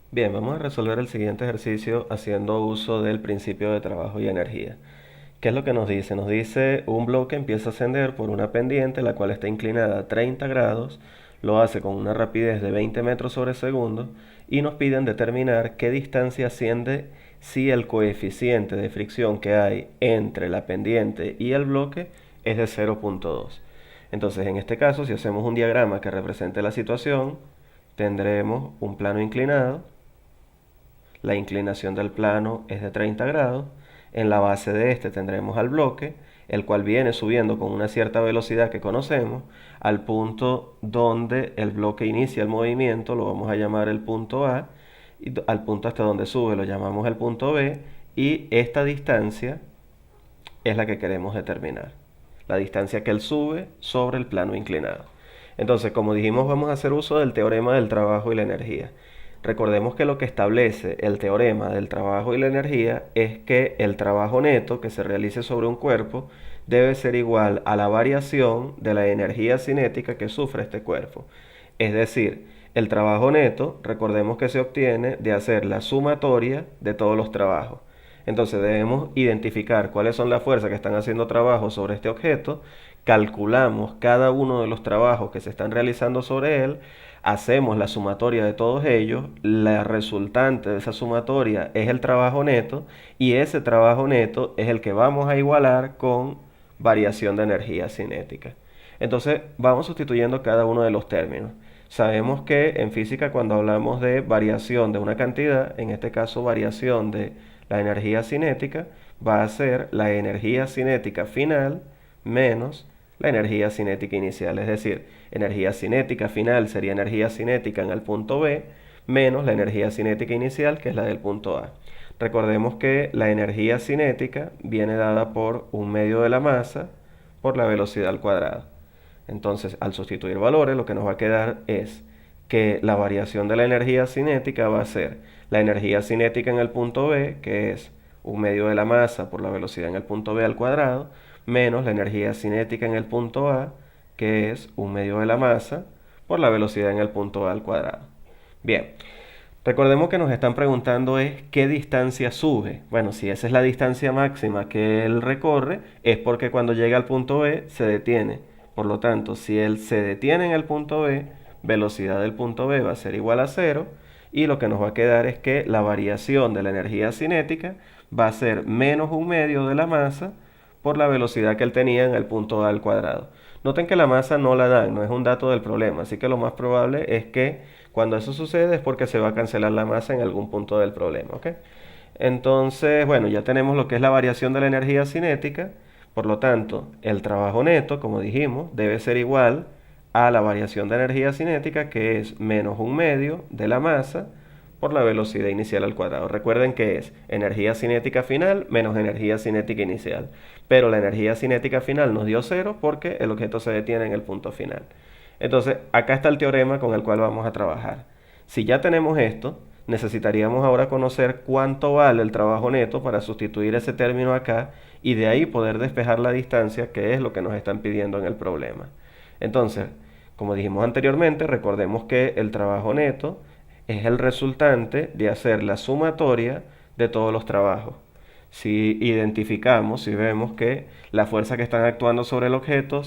Bien, vamos a resolver el siguiente ejercicio haciendo uso del principio de trabajo y energía. ¿Qué es lo que nos dice? Nos dice un bloque empieza a ascender por una pendiente la cual está inclinada a 30 grados, lo hace con una rapidez de 20 metros sobre segundo y nos piden determinar qué distancia asciende si el coeficiente de fricción que hay entre la pendiente y el bloque es de 0,2. Entonces, en este caso, si hacemos un diagrama que represente la situación, tendremos un plano inclinado. La inclinación del plano es de 30 grados. En la base de este tendremos al bloque, el cual viene subiendo con una cierta velocidad que conocemos, al punto donde el bloque inicia el movimiento, lo vamos a llamar el punto A, y al punto hasta donde sube lo llamamos el punto B, y esta distancia es la que queremos determinar, la distancia que él sube sobre el plano inclinado. Entonces, como dijimos, vamos a hacer uso del teorema del trabajo y la energía. Recordemos que lo que establece el teorema del trabajo y la energía es que el trabajo neto que se realice sobre un cuerpo debe ser igual a la variación de la energía cinética que sufre este cuerpo. Es decir, el trabajo neto, recordemos que se obtiene de hacer la sumatoria de todos los trabajos. Entonces debemos identificar cuáles son las fuerzas que están haciendo trabajo sobre este objeto, calculamos cada uno de los trabajos que se están realizando sobre él, hacemos la sumatoria de todos ellos, la resultante de esa sumatoria es el trabajo neto y ese trabajo neto es el que vamos a igualar con variación de energía cinética. Entonces vamos sustituyendo cada uno de los términos. Sabemos que en física cuando hablamos de variación de una cantidad, en este caso variación de la energía cinética, va a ser la energía cinética final menos la energía cinética inicial. Es decir, energía cinética final sería energía cinética en el punto B menos la energía cinética inicial, que es la del punto A. Recordemos que la energía cinética viene dada por un medio de la masa por la velocidad al cuadrado. Entonces, al sustituir valores, lo que nos va a quedar es que la variación de la energía cinética va a ser la energía cinética en el punto B, que es un medio de la masa por la velocidad en el punto B al cuadrado, menos la energía cinética en el punto A, que es un medio de la masa por la velocidad en el punto A al cuadrado. Bien, recordemos que nos están preguntando es qué distancia sube. Bueno, si esa es la distancia máxima que él recorre, es porque cuando llega al punto B se detiene. Por lo tanto, si él se detiene en el punto B, velocidad del punto B va a ser igual a cero y lo que nos va a quedar es que la variación de la energía cinética va a ser menos un medio de la masa por la velocidad que él tenía en el punto A al cuadrado. Noten que la masa no la dan, no es un dato del problema, así que lo más probable es que cuando eso sucede es porque se va a cancelar la masa en algún punto del problema, ¿ok? Entonces, bueno, ya tenemos lo que es la variación de la energía cinética, por lo tanto, el trabajo neto, como dijimos, debe ser igual a la variación de energía cinética, que es menos un medio de la masa por la velocidad inicial al cuadrado. Recuerden que es energía cinética final menos energía cinética inicial. Pero la energía cinética final nos dio cero porque el objeto se detiene en el punto final. Entonces, acá está el teorema con el cual vamos a trabajar. Si ya tenemos esto, necesitaríamos ahora conocer cuánto vale el trabajo neto para sustituir ese término acá y de ahí poder despejar la distancia, que es lo que nos están pidiendo en el problema. Entonces, como dijimos anteriormente, recordemos que el trabajo neto es el resultante de hacer la sumatoria de todos los trabajos. Si identificamos, si vemos que las fuerzas que están actuando sobre el objeto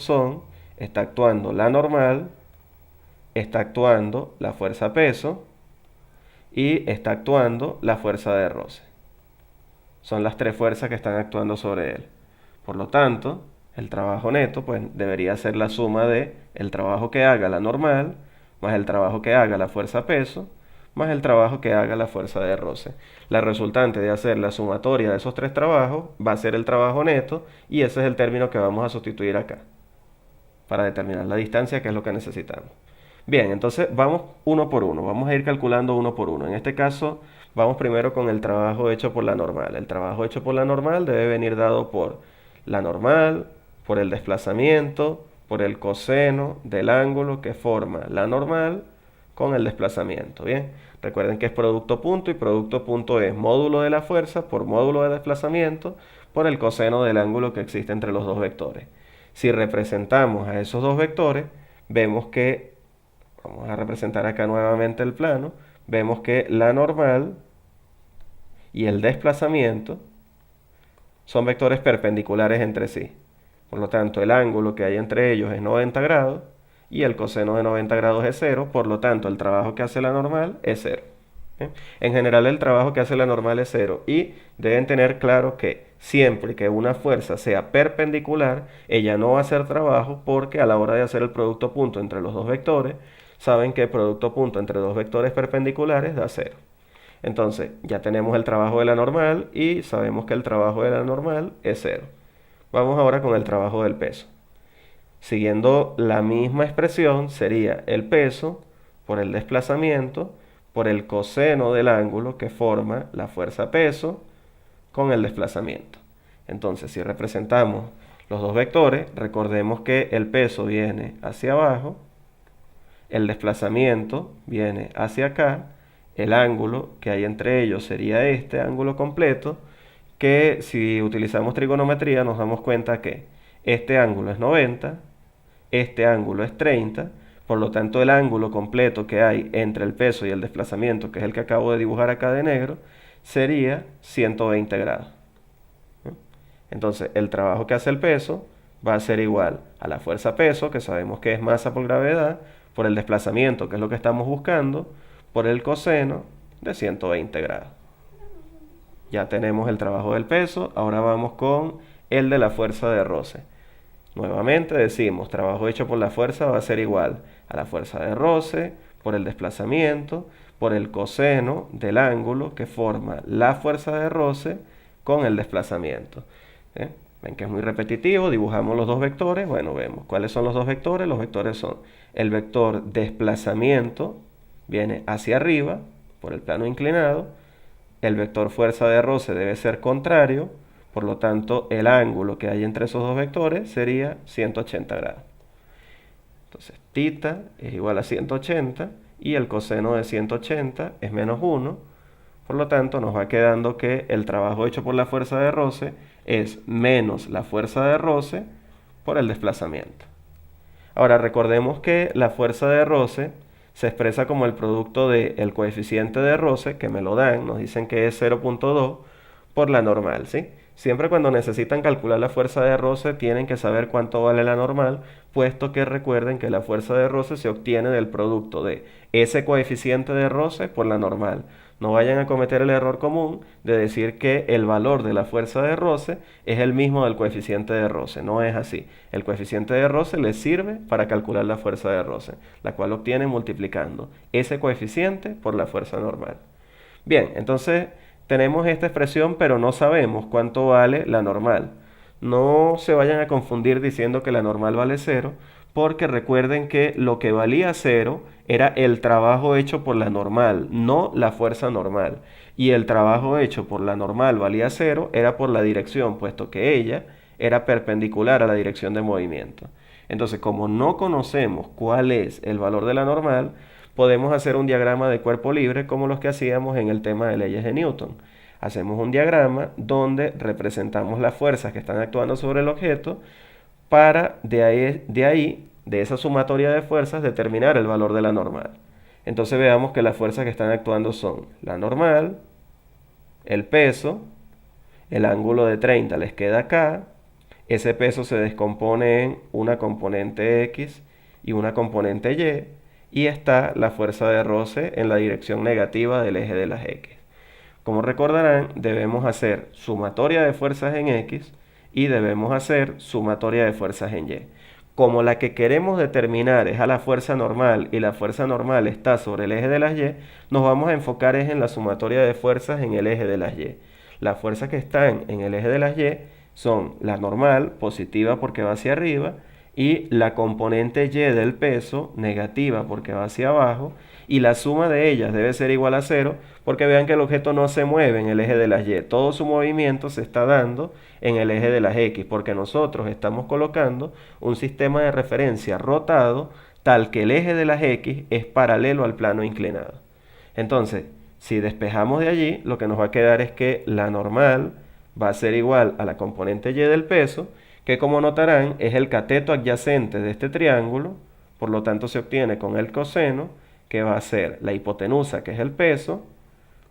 está actuando la normal, está actuando la fuerza peso y está actuando la fuerza de roce. Son las tres fuerzas que están actuando sobre él. Por lo tanto, el trabajo neto pues debería ser la suma de el trabajo que haga la normal más el trabajo que haga la fuerza peso más el trabajo que haga la fuerza de roce. La resultante de hacer la sumatoria de esos tres trabajos va a ser el trabajo neto y ese es el término que vamos a sustituir acá para determinar la distancia, que es lo que necesitamos. Bien, entonces vamos uno por uno, vamos a ir calculando uno por uno. En este caso, vamos primero con el trabajo hecho por la normal. El trabajo hecho por la normal debe venir dado por la normal, por el desplazamiento, por el coseno del ángulo que forma la normal con el desplazamiento. Bien, recuerden que es producto punto y producto punto es módulo de la fuerza por módulo de desplazamiento por el coseno del ángulo que existe entre los dos vectores. Si representamos a esos dos vectores, vemos que, vamos a representar acá nuevamente el plano, vemos que la normal y el desplazamiento son vectores perpendiculares entre sí. Por lo tanto, el ángulo que hay entre ellos es 90 grados y el coseno de 90 grados es 0. Por lo tanto, el trabajo que hace la normal es 0. En general, el trabajo que hace la normal es 0 y deben tener claro que siempre que una fuerza sea perpendicular, ella no va a hacer trabajo porque a la hora de hacer el producto punto entre los dos vectores, saben que el producto punto entre dos vectores perpendiculares da 0. Entonces, ya tenemos el trabajo de la normal y sabemos que el trabajo de la normal es 0. Vamos ahora con el trabajo del peso. Siguiendo la misma expresión, sería el peso por el desplazamiento por el coseno del ángulo que forma la fuerza peso con el desplazamiento. Entonces, si representamos los dos vectores, recordemos que el peso viene hacia abajo, el desplazamiento viene hacia acá, el ángulo que hay entre ellos sería este ángulo completo, que si utilizamos trigonometría nos damos cuenta que este ángulo es 90, este ángulo es 30, por lo tanto el ángulo completo que hay entre el peso y el desplazamiento, que es el que acabo de dibujar acá de negro, sería 120 grados. Entonces el trabajo que hace el peso va a ser igual a la fuerza peso, que sabemos que es masa por gravedad, por el desplazamiento, que es lo que estamos buscando, por el coseno de 120 grados. Ya tenemos el trabajo del peso, ahora vamos con el de la fuerza de roce. Nuevamente decimos, trabajo hecho por la fuerza va a ser igual a la fuerza de roce por el desplazamiento, por el coseno del ángulo que forma la fuerza de roce con el desplazamiento. Ven que es muy repetitivo, dibujamos los dos vectores. Bueno, vemos cuáles son los dos vectores. Los vectores son el vector desplazamiento, viene hacia arriba por el plano inclinado. El vector fuerza de roce debe ser contrario, por lo tanto el ángulo que hay entre esos dos vectores sería 180 grados. Entonces θ es igual a 180 y el coseno de 180 es menos 1. Por lo tanto nos va quedando que el trabajo hecho por la fuerza de roce es menos la fuerza de roce por el desplazamiento. Ahora recordemos que la fuerza de roce se expresa como el producto del coeficiente de roce, que me lo dan, nos dicen que es 0.2 por la normal, ¿sí? Siempre cuando necesitan calcular la fuerza de roce tienen que saber cuánto vale la normal, puesto que recuerden que la fuerza de roce se obtiene del producto de ese coeficiente de roce por la normal. No vayan a cometer el error común de decir que el valor de la fuerza de roce es el mismo del coeficiente de roce. No es así. El coeficiente de roce les sirve para calcular la fuerza de roce, la cual obtienen multiplicando ese coeficiente por la fuerza normal. Bien, entonces tenemos esta expresión, pero no sabemos cuánto vale la normal. No se vayan a confundir diciendo que la normal vale 0, porque recuerden que lo que valía 0 era el trabajo hecho por la normal, no la fuerza normal. Y el trabajo hecho por la normal valía 0 era por la dirección, puesto que ella era perpendicular a la dirección de movimiento. Entonces, como no conocemos cuál es el valor de la normal, podemos hacer un diagrama de cuerpo libre como los que hacíamos en el tema de leyes de Newton. Hacemos un diagrama donde representamos las fuerzas que están actuando sobre el objeto para de esa sumatoria de fuerzas, determinar el valor de la normal. Entonces veamos que las fuerzas que están actuando son la normal, el peso, el ángulo de 30 les queda acá, ese peso se descompone en una componente X y una componente Y está la fuerza de roce en la dirección negativa del eje de las X. Como recordarán, debemos hacer sumatoria de fuerzas en X y debemos hacer sumatoria de fuerzas en Y. Como la que queremos determinar es a la fuerza normal y la fuerza normal está sobre el eje de las Y, nos vamos a enfocar en la sumatoria de fuerzas en el eje de las Y. Las fuerzas que están en el eje de las Y son la normal, positiva porque va hacia arriba, y la componente Y del peso, negativa porque va hacia abajo, y la suma de ellas debe ser igual a 0, porque vean que el objeto no se mueve en el eje de las Y, todo su movimiento se está dando en el eje de las X, porque nosotros estamos colocando un sistema de referencia rotado tal que el eje de las X es paralelo al plano inclinado. Entonces, si despejamos de allí, lo que nos va a quedar es que la normal va a ser igual a la componente Y del peso, que como notarán es el cateto adyacente de este triángulo, por lo tanto se obtiene con el coseno, que va a ser la hipotenusa, que es el peso,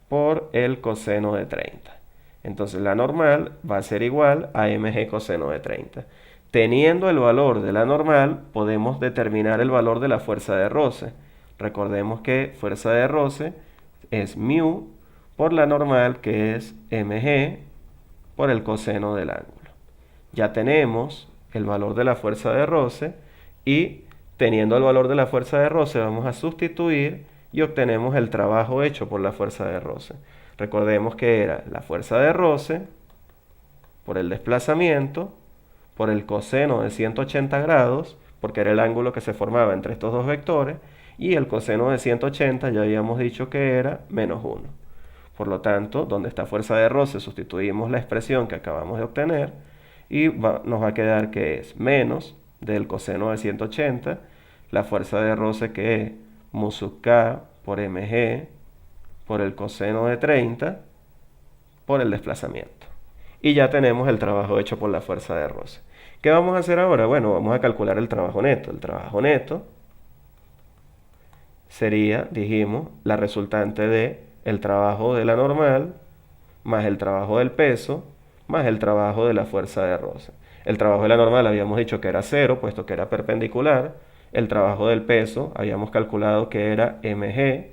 por el coseno de 30. Entonces la normal va a ser igual a mg coseno de 30. Teniendo el valor de la normal, podemos determinar el valor de la fuerza de roce. Recordemos que fuerza de roce es μ por la normal, que es mg por el coseno del ángulo. Ya tenemos el valor de la fuerza de roce y teniendo el valor de la fuerza de roce vamos a sustituir y obtenemos el trabajo hecho por la fuerza de roce. Recordemos que era la fuerza de roce por el desplazamiento por el coseno de 180 grados, porque era el ángulo que se formaba entre estos dos vectores, y el coseno de 180 ya habíamos dicho que era menos 1. Por lo tanto, donde está fuerza de roce sustituimos la expresión que acabamos de obtener y nos va a quedar que es menos del coseno de 180, la fuerza de roce que es mu sub k por mg por el coseno de 30 por el desplazamiento. Y ya tenemos el trabajo hecho por la fuerza de roce. ¿Qué vamos a hacer ahora? Bueno, vamos a calcular el trabajo neto. El trabajo neto sería, dijimos, la resultante de el trabajo de la normal más el trabajo del peso más el trabajo de la fuerza de roce. El trabajo de la normal habíamos dicho que era 0, puesto que era perpendicular. El trabajo del peso habíamos calculado que era mg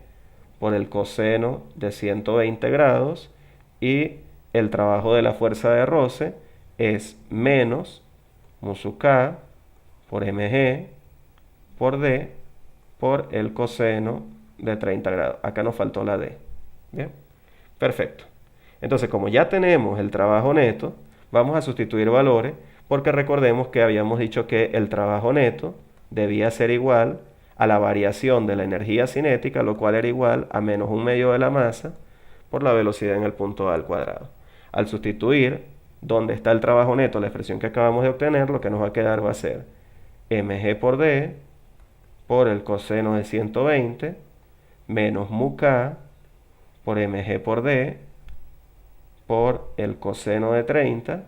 por el coseno de 120 grados y el trabajo de la fuerza de roce es menos mu sub k por mg por d por el coseno de 30 grados. Acá nos faltó la d. Bien, perfecto. Entonces, como ya tenemos el trabajo neto, vamos a sustituir valores porque recordemos que habíamos dicho que el trabajo neto debía ser igual a la variación de la energía cinética, lo cual era igual a menos 1/2 de la masa por la velocidad en el punto A al cuadrado. Al sustituir donde está el trabajo neto, la expresión que acabamos de obtener, lo que nos va a quedar va a ser mg por d por el coseno de 120 menos mu k por mg por d por el coseno de 30.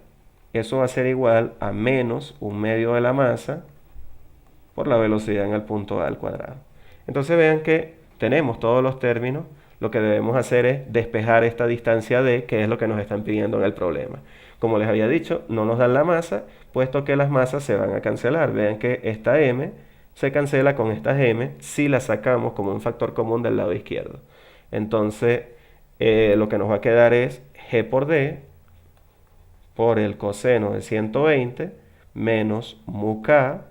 Eso va a ser igual a menos 1/2 de la masa por la velocidad en el punto A al cuadrado. Entonces vean que tenemos todos los términos. Lo que debemos hacer es despejar esta distancia d, que es lo que nos están pidiendo en el problema. Como les había dicho, no nos dan la masa, puesto que las masas se van a cancelar. Vean que esta m se cancela con esta m si la sacamos como un factor común del lado izquierdo. Entonces, lo que nos va a quedar es g por d por el coseno de 120 menos mu k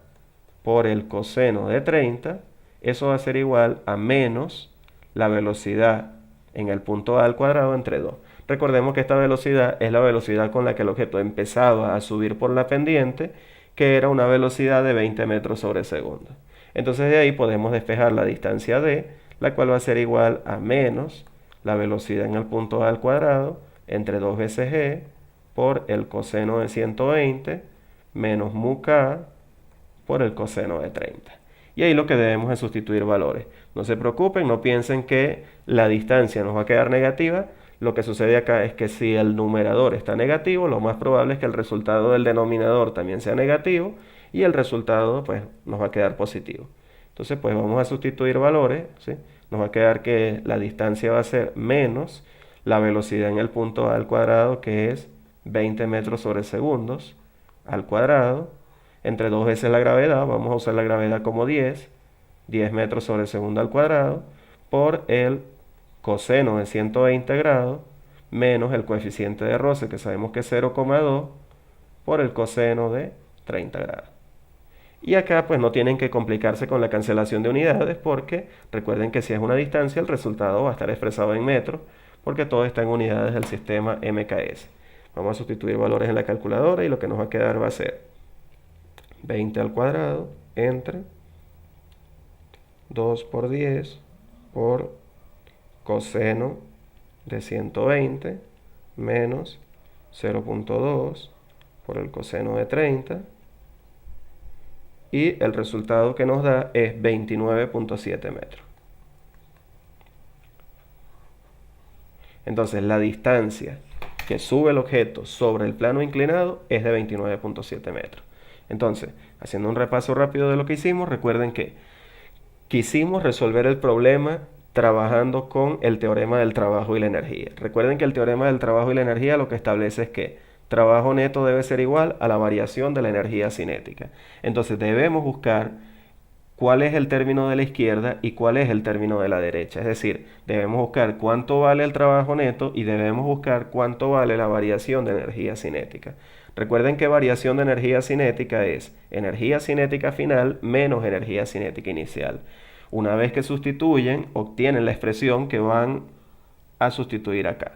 por el coseno de 30. Eso va a ser igual a menos la velocidad en el punto A al cuadrado entre 2. Recordemos que esta velocidad es la velocidad con la que el objeto empezaba a subir por la pendiente, que era una velocidad de 20 metros sobre segundo. Entonces de ahí podemos despejar la distancia d, la cual va a ser igual a menos la velocidad en el punto A al cuadrado entre 2 veces g por el coseno de 120 menos mu k por el coseno de 30. Y ahí lo que debemos es sustituir valores. No se preocupen, no piensen que la distancia nos va a quedar negativa. Lo que sucede acá es que si el numerador está negativo, lo más probable es que el resultado del denominador también sea negativo y el resultado pues nos va a quedar positivo. Entonces pues vamos a sustituir valores, ¿sí? Nos va a quedar que la distancia va a ser menos la velocidad en el punto A al cuadrado, que es 20 metros sobre segundos al cuadrado, entre 2 veces la gravedad, vamos a usar la gravedad como 10 metros sobre segundo al cuadrado, por el coseno de 120 grados, menos el coeficiente de roce, que sabemos que es 0,2, por el coseno de 30 grados. Y acá pues no tienen que complicarse con la cancelación de unidades, porque recuerden que si es una distancia, el resultado va a estar expresado en metros, porque todo está en unidades del sistema MKS. Vamos a sustituir valores en la calculadora y lo que nos va a quedar va a ser 20 al cuadrado entre 2 por 10 por coseno de 120 menos 0,2 por el coseno de 30. Y el resultado que nos da es 29,7 metros. Entonces la distancia que sube el objeto sobre el plano inclinado es de 29,7 metros. Entonces, haciendo un repaso rápido de lo que hicimos, recuerden que Quisimos resolver el problema trabajando con el teorema del trabajo y la energía. Recuerden que el teorema del trabajo y la energía lo que establece es que trabajo neto debe ser igual a la variación de la energía cinética. Entonces debemos buscar cuál es el término de la izquierda y cuál es el término de la derecha. Es decir, debemos buscar cuánto vale el trabajo neto y debemos buscar cuánto vale la variación de energía cinética. Recuerden que variación de energía cinética es energía cinética final menos energía cinética inicial. Una vez que sustituyen, obtienen la expresión que van a sustituir acá.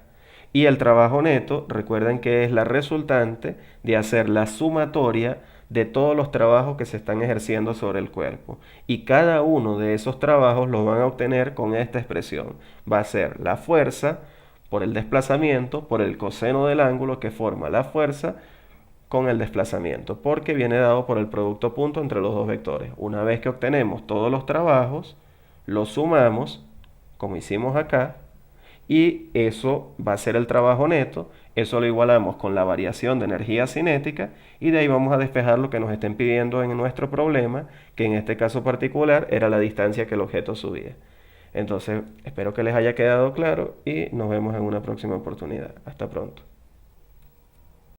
Y el trabajo neto, recuerden que es la resultante de hacer la sumatoria de todos los trabajos que se están ejerciendo sobre el cuerpo. Y cada uno de esos trabajos los van a obtener con esta expresión. Va a ser la fuerza por el desplazamiento, por el coseno del ángulo que forma la fuerza con el desplazamiento, porque viene dado por el producto punto entre los dos vectores. Una vez que obtenemos todos los trabajos, los sumamos, como hicimos acá, y eso va a ser el trabajo neto. Eso lo igualamos con la variación de energía cinética y de ahí vamos a despejar lo que nos estén pidiendo en nuestro problema, que en este caso particular era la distancia que el objeto subía. Entonces, espero que les haya quedado claro y nos vemos en una próxima oportunidad. Hasta pronto.